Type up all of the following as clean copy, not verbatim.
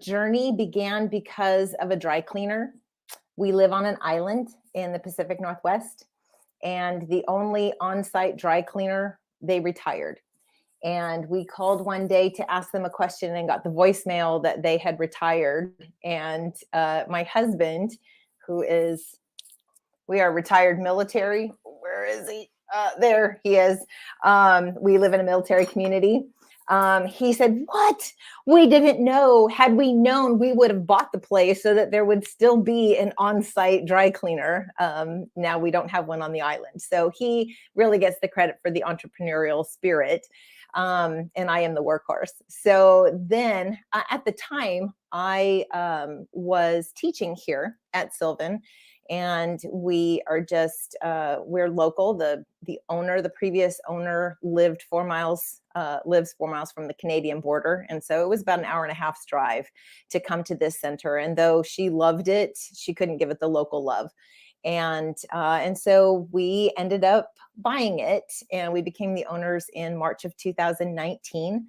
journey began because of a dry cleaner. We live on an island in the Pacific Northwest, and the only on-site dry cleaner, they retired. And we called one day to ask them a question and got the voicemail that they had retired. And my husband, we are retired military. Where is he? There he is. We live in a military community. He said, "What? We didn't know. Had we known, we would have bought the place so that there would still be an on-site dry cleaner. Now we don't have one on the island." So he really gets the credit for the entrepreneurial spirit. And I am the workhorse. So then at the time, I was teaching here at Sylvan, and we are just, we're local. The owner, the previous owner lives 4 miles from the Canadian border. And so it was about an hour and a half's drive to come to this center. And though she loved it, she couldn't give it the local love. And so we ended up buying it, and we became the owners in March of 2019.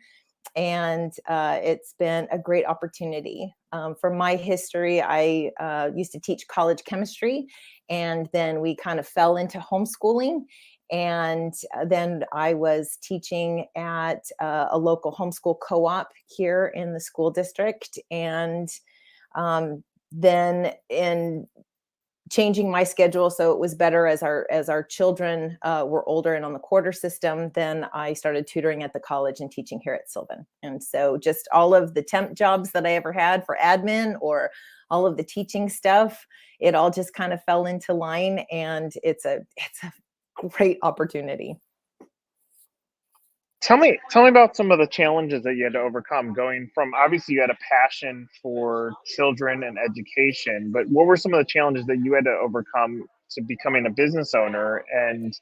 And it's been a great opportunity. For my history, I used to teach college chemistry, and then we kind of fell into homeschooling. And then I was teaching at a local homeschool co-op here in the school district. And then in changing my schedule so it was better as our children were older and on the quarter system, then I started tutoring at the college and teaching here at Sylvan. And so just all of the temp jobs that I ever had for admin or all of the teaching stuff, it all just kind of fell into line, and it's a great opportunity. Tell me about some of the challenges that you had to overcome, going from, obviously you had a passion for children and education, but what were some of the challenges that you had to overcome to becoming a business owner? And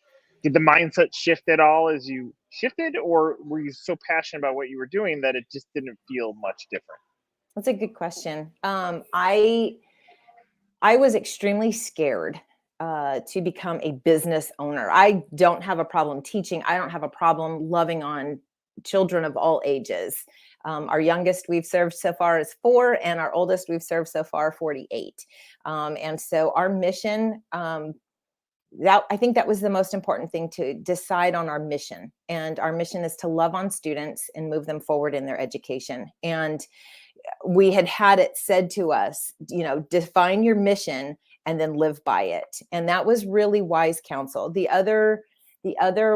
did the mindset shift at all as you shifted, or were you so passionate about what you were doing that it just didn't feel much different? That's a good question. I was extremely scared to become a business owner. I don't have a problem teaching. I don't have a problem loving on children of all ages. Our youngest we've served so far is 4, and our oldest we've served so far 48. And so our mission, I think that was the most important thing, to decide on our mission. And our mission is to love on students and move them forward in their education. And we had it said to us, define your mission and then live by it. And that was really wise counsel. The other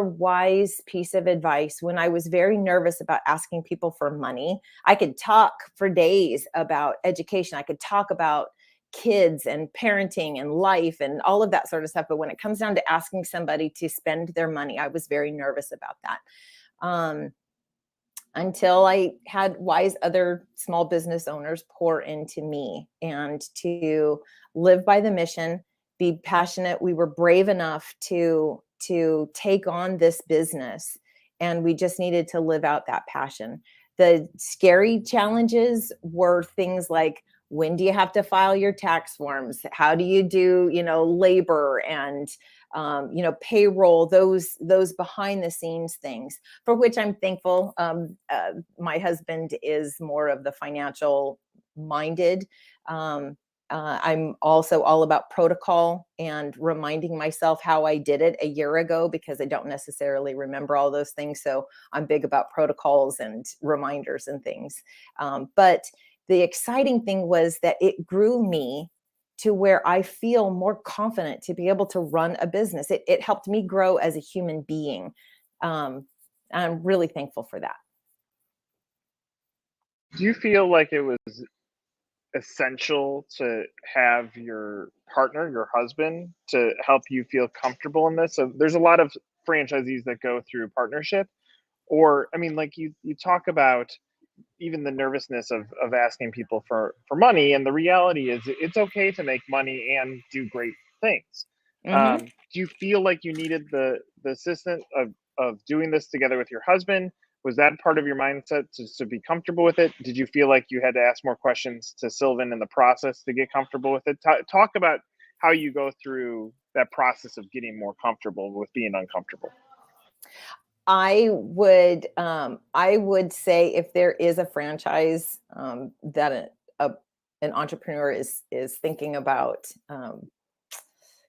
wise piece of advice, when I was very nervous about asking people for money, I could talk for days about education. I could talk about kids and parenting and life and all of that sort of stuff. But when it comes down to asking somebody to spend their money, I was very nervous about that. Until I had wise other small business owners pour into me, and to live by the mission, be passionate. We were brave enough to take on this business, and we just needed to live out that passion. The scary challenges were things like, when do you have to file your tax forms? How do you do, labor and payroll, those behind the scenes things, for which I'm thankful. My husband is more of the financial minded. I'm also all about protocol and reminding myself how I did it a year ago, because I don't necessarily remember all those things. So I'm big about protocols and reminders and things. But the exciting thing was that it grew me to where I feel more confident to be able to run a business. It helped me grow as a human being. I'm really thankful for that. Do you feel like it was essential to have your partner, your husband, to help you feel comfortable in this? So there's a lot of franchisees that go through partnership, or, I mean, like you talk about even the nervousness of asking people for money, and the reality is it's okay to make money and do great things. Mm-hmm. Do you feel like you needed the assistance of doing this together with your husband? Was that part of your mindset to be comfortable with it? Did you feel like you had to ask more questions to Sylvan in the process to get comfortable with it? Talk about how you go through that process of getting more comfortable with being uncomfortable. I would say, if there is a franchise that an entrepreneur is thinking about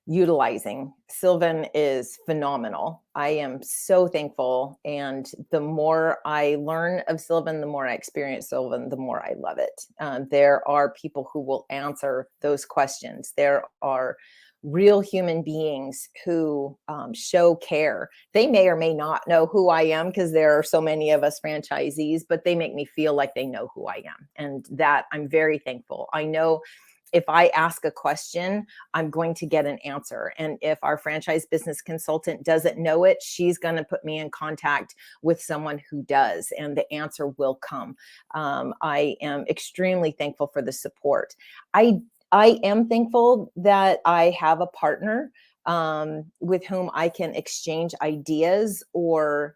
utilizing. Sylvan is phenomenal. I am so thankful. And the more I learn of Sylvan, the more I experience Sylvan, the more I love it. There are people who will answer those questions. There are real human beings who show care. They may or may not know who I am because there are so many of us franchisees, but they make me feel like they know who I am. And that I'm very thankful. I know if I ask a question, I'm going to get an answer. And if our franchise business consultant doesn't know it, she's going to put me in contact with someone who does, and the answer will come. I am extremely thankful for the support. I am thankful that I have a partner with whom I can exchange ideas, or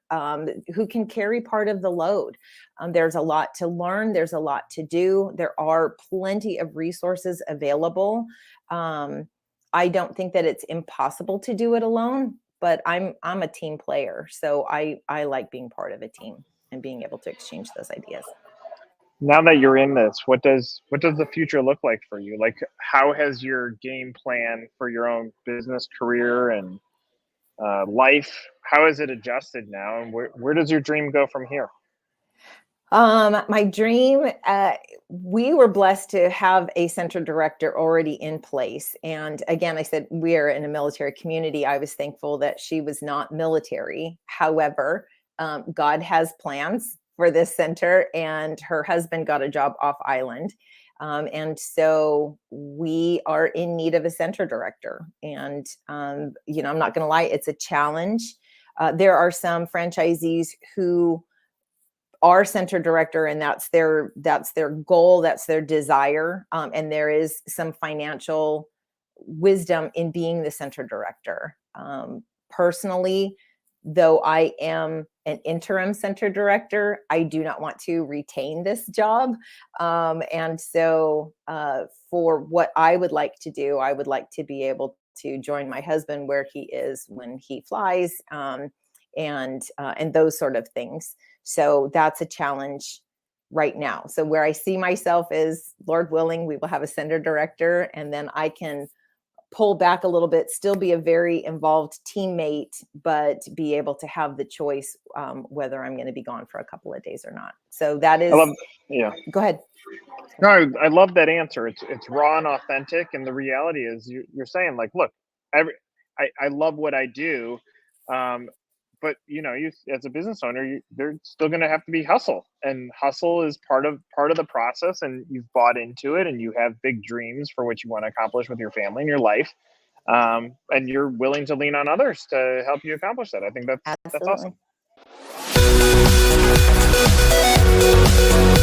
who can carry part of the load. There's a lot to learn. There's a lot to do. There are plenty of resources available. I don't think that it's impossible to do it alone, but I'm a team player. So I like being part of a team and being able to exchange those ideas. Now that you're in this, what does the future look like for you? Like, how has your game plan for your own business, career, and life, how has it adjusted now, and where does your dream go from here? My dream, we were blessed to have a center director already in place. And again, I said, we are in a military community. I was thankful that she was not military. However, God has plans for this center, and her husband got a job off island. And so we are in need of a center director. And, I'm not going to lie, it's a challenge. There are some franchisees who are center director, and that's their goal, that's their desire. And there is some financial wisdom in being the center director. Personally, though I am an interim center director, I do not want to retain this job. And so for what I would like to do, I would like to be able to join my husband where he is when he flies, and those sort of things. So that's a challenge right now. So where I see myself is, Lord willing, we will have a center director, and then I can pull back a little bit, still be a very involved teammate, but be able to have the choice whether I'm going to be gone for a couple of days or not. So that is, yeah. Go ahead. No, I love that answer. It's raw and authentic, and the reality is you're saying, like, look, I love what I do, but you as a business owner, there's still going to have to be hustle, and hustle is part of the process, and you've bought into it, and you have big dreams for what you want to accomplish with your family and your life, and you're willing to lean on others to help you accomplish that. I think that's Absolutely. awesome.